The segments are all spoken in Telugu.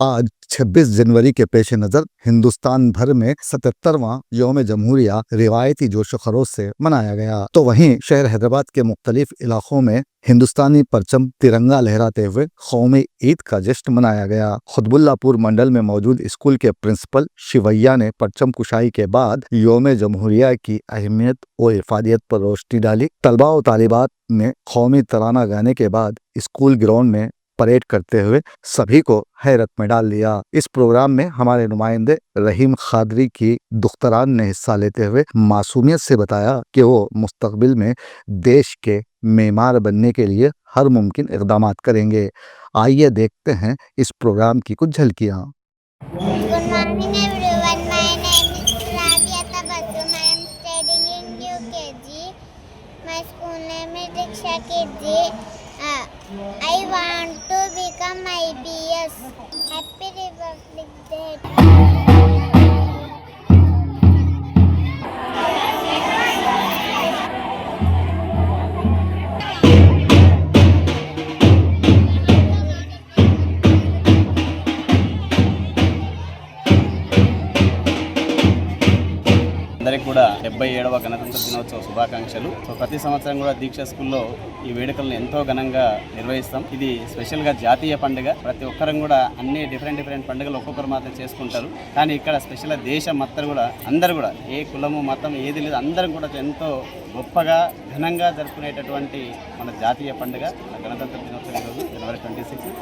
आज 26 जनवरी के पेश नज़र हिंदुस्तान भर में 77वां यौम जमहूरिया रिवायती जोशो खरोश से मनाया गया। तो वहीं शहर हैदराबाद के मुख्तलिफ इलाकों में हिंदुस्तानी परचम तिरंगा लहराते हुए कौमी ईद का जश्न मनाया गया। खुतबुल्लापुर मंडल में मौजूद स्कूल के प्रिंसिपल शिवैया ने परचम कुशाई के बाद यौम जमहूरिया की अहमियत और इफादियत पर रोशनी डाली। तलबा और तालिबात ने कौमी तराना गाने के बाद स्कूल ग्राउंड में परेड करते हुए सभी को हैरत में डाल दिया। इस प्रोग्राम में हमारे नुमाइंदे रहीम खादरी की दुख्तरान ने हिस्सा लेते हुए मासूमियत से बताया कि वो मुस्तकबिल में देश के मेमार बनने के लिए हर मुमकिन इक़दाम करेंगे। आइए देखते हैं इस प्रोग्राम की कुछ झलकियाँ। Good morning everyone. My name is Rabia Tabassum. I am studying in UKG. My school name is Diksha KG. I want to become IPS. Happy Republic Day. అందరికీ కూడా 77వ గణతంత్ర దినోత్సవ శుభాకాంక్షలు. ప్రతి సంవత్సరం కూడా దీక్ష స్కూల్లో ఈ వేడుకలను ఎంతో ఘనంగా నిర్వహిస్తాం. ఇది స్పెషల్గా జాతీయ పండుగ. ప్రతి ఒక్కరం కూడా అన్ని డిఫరెంట్ పండుగలు ఒక్కొక్కరు మాత్రం చేసుకుంటారు. కానీ ఇక్కడ స్పెషల్గా దేశం మొత్తం కూడా అందరూ కూడా ఏ కులము మతం ఏది లేదు, అందరం కూడా ఎంతో గొప్పగా ఘనంగా జరుపుకునేటటువంటి మన జాతీయ పండుగ గణతంత్ర దినోత్సవం ఈరోజు జనవరి 26.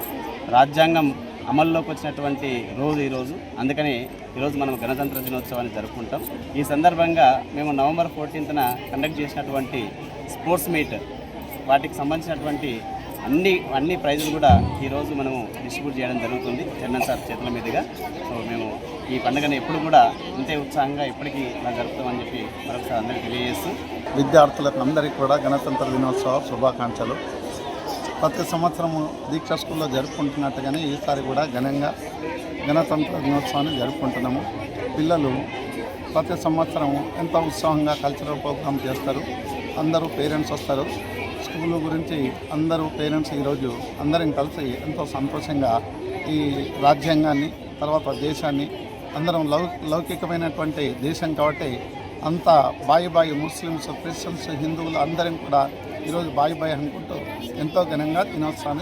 రాజ్యాంగం అమల్లోకి వచ్చినటువంటి రోజు ఈరోజు. అందుకని ఈరోజు మనం గణతంత్ర దినోత్సవాన్ని జరుపుకుంటాం. ఈ సందర్భంగా మేము నవంబర్ 14న కండక్ట్ చేసినటువంటి స్పోర్ట్స్ మీట్, వాటికి సంబంధించినటువంటి అన్ని ప్రైజులు కూడా ఈరోజు మనము డిస్ట్రిబ్యూట్ చేయడం జరుగుతుంది చరణ్ సార్ చేతుల మీదుగా. సో మేము ఈ పండుగను ఎప్పుడు కూడా ఇంతే ఉత్సాహంగా ఇప్పటికీ ఇలా జరుపుతామని చెప్పి మరొకసారి అందరికీ తెలియజేస్తూ, విద్యార్థులకు అందరికీ కూడా గణతంత్ర దినోత్సవ శుభాకాంక్షలు. ప్రతి సంవత్సరము దీక్ష స్కూల్లో జరుపుకుంటున్నట్టుగానే ఈసారి కూడా ఘనంగా గణతంత్ర దినోత్సవాన్ని జరుపుకుంటున్నాము. పిల్లలు ప్రతి సంవత్సరం ఎంతో ఉత్సాహంగా కల్చరల్ ప్రోగ్రామ్ చేస్తారు. అందరూ పేరెంట్స్ వస్తారు. స్కూలు గురించి అందరూ పేరెంట్స్ ఈరోజు అందరం కలిసి ఎంతో సంతోషంగా ఈ రాజ్యాంగాన్ని, తర్వాత దేశాన్ని, అందరం లౌకికమైనటువంటి దేశం కాబట్టి అంతా బాయి ముస్లిమ్స్, క్రిస్టియన్స్, హిందువులు అందరం కూడా ఈరోజు బాయి అనుకుంటూ ఎంతో ఘనంగా దినోత్సవాన్ని